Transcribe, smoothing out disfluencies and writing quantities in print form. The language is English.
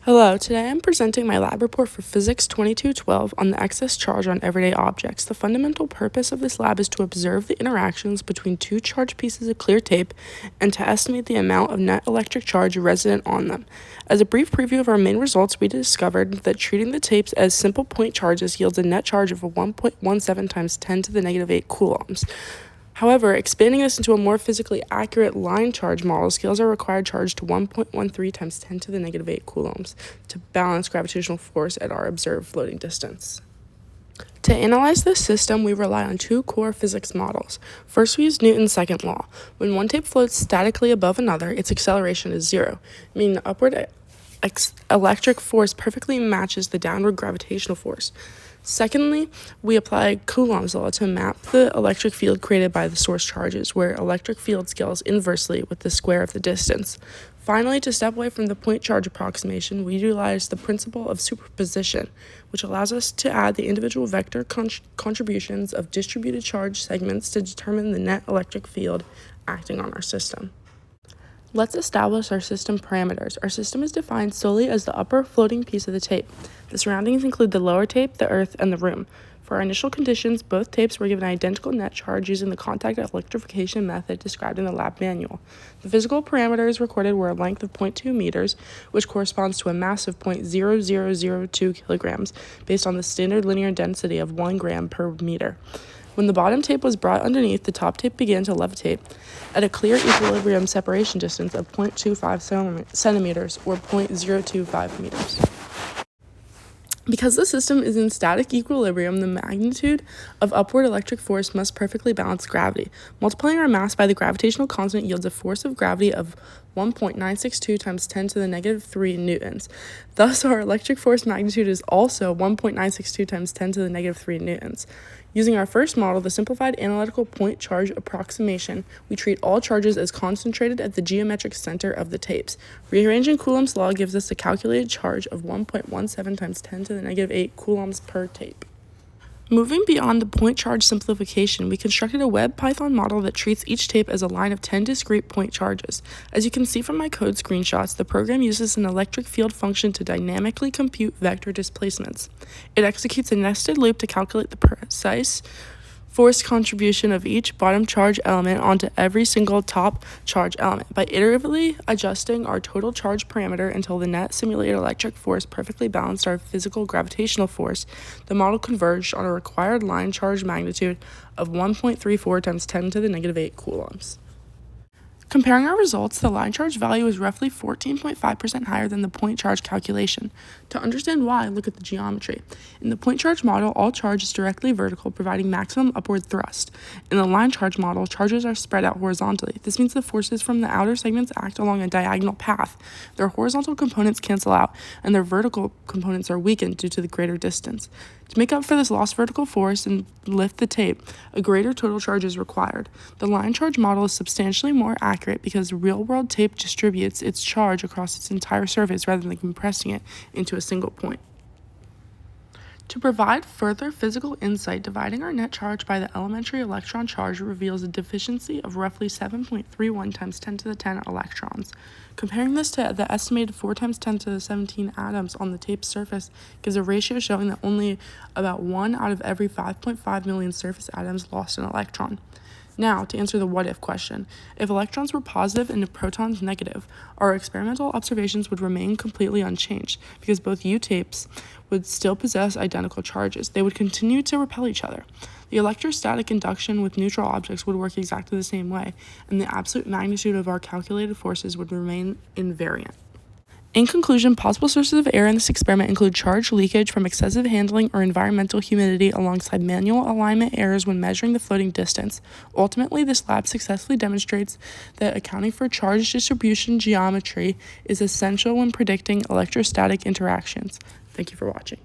Hello, today I'm presenting my lab report for Physics 2212 on the excess charge on everyday objects. The fundamental purpose of this lab is to observe the interactions between two charged pieces of clear tape and to estimate the amount of net electric charge resident on them. As a brief preview of our main results, we discovered that treating the tapes as simple point charges yields a net charge of 1.17 times 10 to the negative 8 coulombs. However, expanding this into a more physically accurate line charge model scales our required charge to 1.13 times 10 to the negative 8 coulombs to balance gravitational force at our observed floating distance. To analyze this system, we rely on two core physics models. First, we use Newton's second law. When one tape floats statically above another, its acceleration is zero, meaning the upward electric force perfectly matches the downward gravitational force. Secondly, we apply Coulomb's law to map the electric field created by the source charges, where electric field scales inversely with the square of the distance. Finally, to step away from the point charge approximation, we utilize the principle of superposition, which allows us to add the individual vector contributions of distributed charge segments to determine the net electric field acting on our system. Let's establish our system parameters. Our system is defined solely as the upper floating piece of the tape. The surroundings include the lower tape, the earth, and the room. For our initial conditions, both tapes were given identical net charge using the contact electrification method described in the lab manual. The physical parameters recorded were a length of 0.2 meters, which corresponds to a mass of 0.0002 kilograms, based on the standard linear density of 1 gram per meter. When the bottom tape was brought underneath, the top tape began to levitate at a clear equilibrium separation distance of 0.25 centimeters or 0.025 meters. Because the system is in static equilibrium, the magnitude of upward electric force must perfectly balance gravity. Multiplying our mass by the gravitational constant yields a force of gravity of 1.962 times 10 to the negative 3 newtons. Thus, our electric force magnitude is also 1.962 times 10 to the negative 3 newtons. Using our first model, the simplified analytical point charge approximation, we treat all charges as concentrated at the geometric center of the tapes. Rearranging Coulomb's law gives us a calculated charge of 1.17 times 10 to the negative 8 coulombs per tape. Moving beyond the point charge simplification, we constructed a web Python model that treats each tape as a line of 10 discrete point charges. As you can see from my code screenshots, the program uses an electric field function to dynamically compute vector displacements. It executes a nested loop to calculate the precise force contribution of each bottom charge element onto every single top charge element. By iteratively adjusting our total charge parameter until the net simulated electric force perfectly balanced our physical gravitational force, the model converged on a required line charge magnitude of 1.34 times 10 to the negative 8 coulombs. Comparing our results, the line charge value is roughly 14.5% higher than the point charge calculation. To understand why, look at the geometry. In the point charge model, all charge is directly vertical, providing maximum upward thrust. In the line charge model, charges are spread out horizontally. This means the forces from the outer segments act along a diagonal path. Their horizontal components cancel out, and their vertical components are weakened due to the greater distance. To make up for this lost vertical force and lift the tape, a greater total charge is required. The line charge model is substantially more accurate because real-world tape distributes its charge across its entire surface rather than compressing it into a single point. To provide further physical insight, dividing our net charge by the elementary electron charge reveals a deficiency of roughly 7.31 times 10 to the 10 electrons. Comparing this to the estimated 4 times 10 to the 17 atoms on the tape's surface gives a ratio showing that only about 1 out of every 5.5 million surface atoms lost an electron. Now, to answer the what-if question, if electrons were positive and protons negative, our experimental observations would remain completely unchanged because both U tapes would still possess identical charges. They would continue to repel each other. The electrostatic induction with neutral objects would work exactly the same way, and the absolute magnitude of our calculated forces would remain invariant. In conclusion, possible sources of error in this experiment include charge leakage from excessive handling or environmental humidity alongside manual alignment errors when measuring the floating distance. Ultimately, this lab successfully demonstrates that accounting for charge distribution geometry is essential when predicting electrostatic interactions. Thank you for watching.